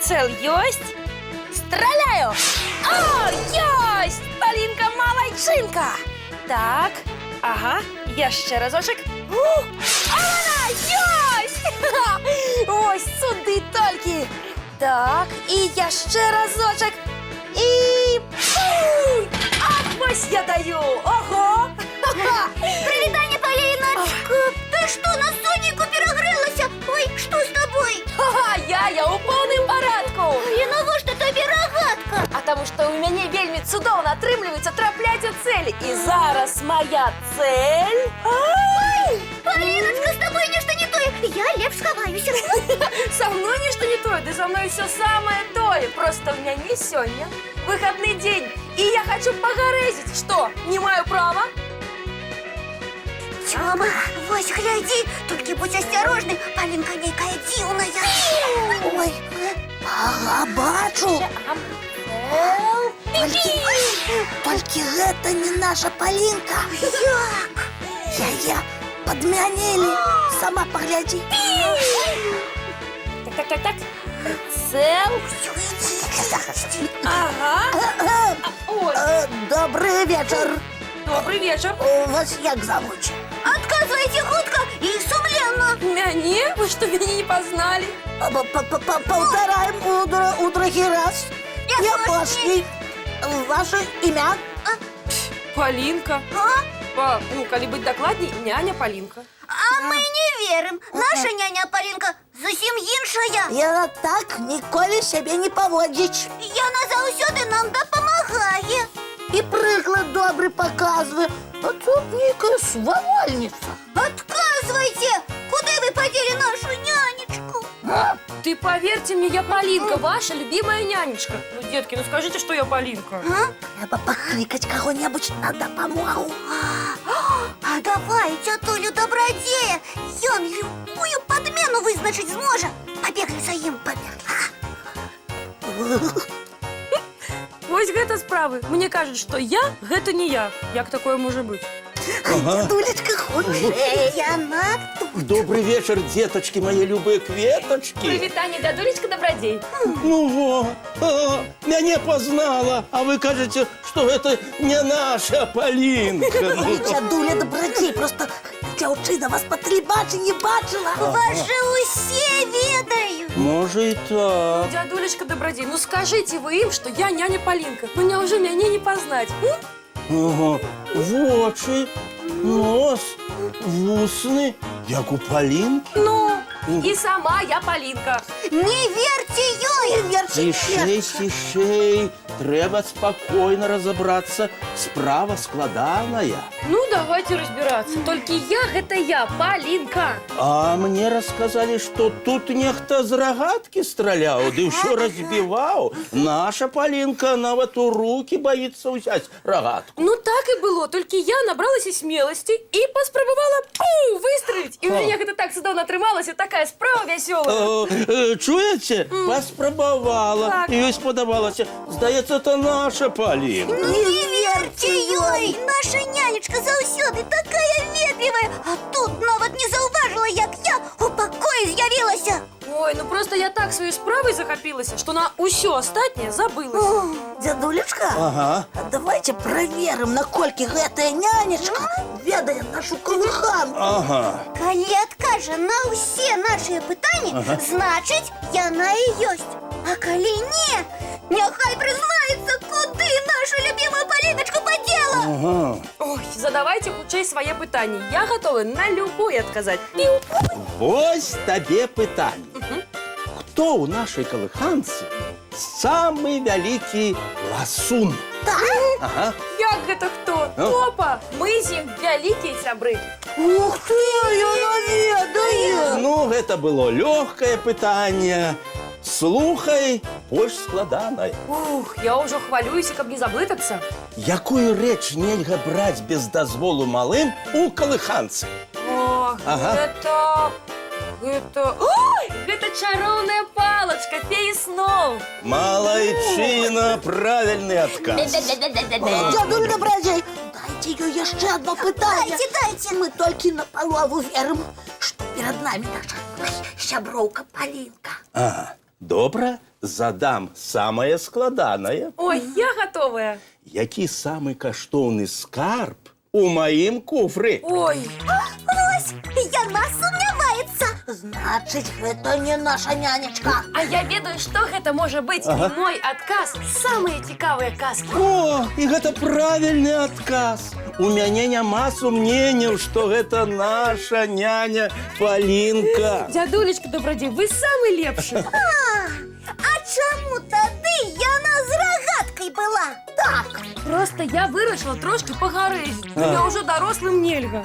прицел есть? Стреляю! О, есть! Полинка молодчинка! Так, ага, еще разочек. Она есть! Ось сюди тільки. Так, і ще разочек. І... Ах, ось я даю! Ого! Привітання, Поліночко! Ти що, на Соніку перегрілася? Ой, що з тобою? Ха-ха, я у повному порядку! І навіщо тобі рогатка? А тому що у мене вельми цудовно отрымливается траплять у цели. І зараз моя цель... Ай! Поліночка, з тобою нічого не тое. Я лепш сховаюся. Со мной ничто не то, да со мной все самое то. И просто у меня не сегодня выходный день. И я хочу погорезить. Что, не маю права? Тьома, ось гляди, тільки будь осторожний, Полінка нейкая дивная. Ой, ага, бачу. Тільки гэта не наша Полінка. Як? Подмянили. Сама погляди. Так. Прицел. Ага. Ой, Добрый вечер. добрый вечер. Вас як зовут? Отказывайте хутко и сумленно. Мяне? Вы что, меня не познали? Повторяем у другий раз. Я пошли. Ваше имя? Полинка. Ну, коли быть докладней, няня Полинка. А мы не верим. Наша няня Полинка зовсім іншая. Яна так ніколи себе не поводить. Яна заўсёды нам допомагає. І приклад добрий показує. А тут некая свавольниця. Отказывайте! Куди ви поділи нашу нянечку? Ты поверьте мне, я Полинка, ваша любимая нянечка. Ну, детки, ну скажите, что я Полинка. Треба покликать кого-нибудь на допомогу. А давай тетулю Добродея. Ён любую подмену визначить зможе. Побегли за ім, Вось гэта справы. Мне кажуть, что я – гэта не я. Як такое может быть? Дулечка худшая, яна тут. Добрый вечер, деточки, мои любые кветочки. Привитание, дядулечка Добродей. Ну вот, меня познала, а вы кажете, что это не наша Полинка. Ну, Дядуля Добродей, просто дзяўчына вас па тэлебачанні бачила. Вас же усе ведают. может и так. Дядулечка Добродей, ну скажите вы им, что я няня Полинка. Ну неужели меня не познать? Ага, в очи, нос, вусны, як у Полинки. Ну, и сама я Полинка. Не верьте ёй. Не верьте. Тишей, треба спокойно разобраться. Справа складаная. Ну, давайте разбираться. Только я – это я, Полинка. А мне рассказали, что тут нехто з рогатки стрелял, да еще разбивал. Наша Полинка нават у руки боится взять рогатку. Ну, так и было. Только я набралась и смелости и поспробовала выстрелить. И у меня это так судовно отрымалось, и такая справа веселая. Чуете? Поспробовала. Так. Їй сподобалося. Здається, це наша Полинка. Не верьте ёй. Наша нянечка заўсёды такая ветлівая. А тут нават не заўважила, як я у пакоі з'явілася. Ой, ну просто я так своей справой захопилась, что на усё остатнее забылась. Дядулечка, Ага. давайте проверим, наколькі гэтая нянечка ведае нашу колыханку. Ага. Калі адкажа на ўсе нашыя пытанні, значыць, яна і ёсць. А калі не, няхай прызнаецца, куды нашу любимую Полиночку подела. Ага. Ой, задавайте хутчэй свае пытанні. Я готова на любое отказать. Вось табе пытанне. Хто ў нашай калыханцы самы вялікі ласун? Ага. Як гэта хто? Опа! Мы з ім вялікія сябры. Ух ты, яна ведае. Ну, гэта было лёгкае пытанне. Слухай, больш складанае. Ух, я ўжо хвалююся, каб не заблытацца. Якую рэч нельга браць без дазволу малым у калыханцы? О, Ага. гэта... Ой, гэта чароўная палачка, феі сноў. Малайчына, правільны адказ. Дядуль Добродей, дайте ёй яшчэ одно пытанне. Дайте. Мы толькі на палову верым, што перад нами наша сяброўка Полинка. Ага, добра, задам самае складанае. Ой, я готовая. Які самы каштоўны скарб у маім куфры? Ой, Вось, яна сумняваецца. Значыць, гэта не наша нянечка. а я ведаю, што гэта можа быць. І мой адказ – самыя цікавыя казкі. О, і гэта правільны адказ. У мяне няма сумненняў, што гэта наша няня Палінка. Дзядулечка Добрадзей, вы самы лепшы. А чаму тады яна з рагаткай была? Так. Просто я вырашыла трошки пагарэзіць. Я ўжо дарослым нельга.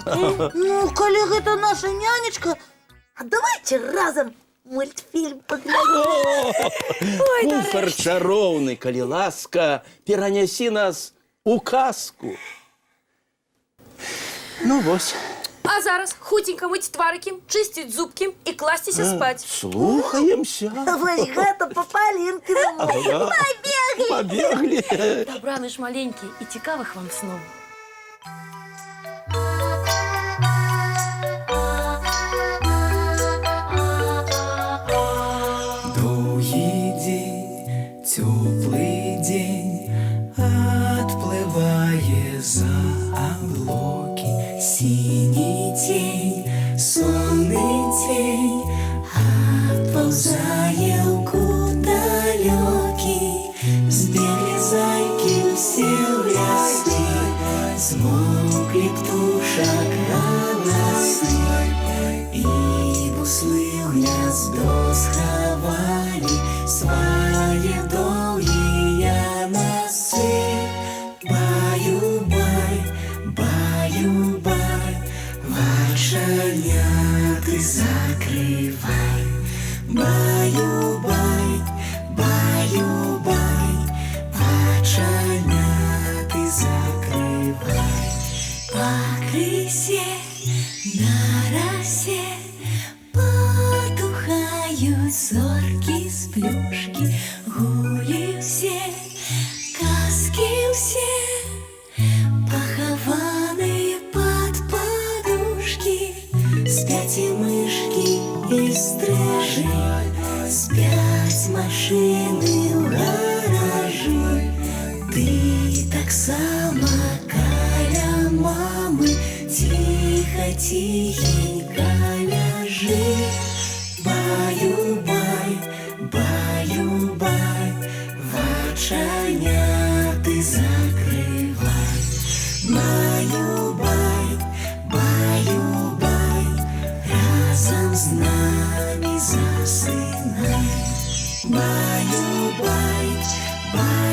Ну, калі гэта наша нянечка, а давайте разам мультфільм паглядзім. Куфар чароўны, калі ласка, перанясі нас у казку. Ну вось. А зараз хуценька мыць тварыкі, чысціць зубкі і класціся спаць. Слухаемся. Вось гэта па Палінкінаму. Пабеглі. Пабеглі. Дабраны ж маленькі і цікавых вам сноў. Доўгі дзень, цёплы дзень, адплывае за аблокі. Сіні цень, сонны цень, адпаўзае ў кут далёкі. Збеглі зайкі ўсе ў лясы, змоўклі птушак галасы, і буслы ў гняздо схавалі свае доўгія носы. Баю-бай, баю-бай, вачаняты закрывай. Баю-бай, баю-бай, вачаняты закрывай. Пакрысе на расе потухают зорки с плюшки, гулі все, казки все, похованные под подушки. Спять и мышки, и стрижи, спять машины в гаражи. Ты так сама каля мамы, тихо-тихенько ляжи. Баю-бай, баю-бай, вачаняты закрывай. Баю-бай, баю-бай, разом с нами засынай. Баю-бай, баю-бай.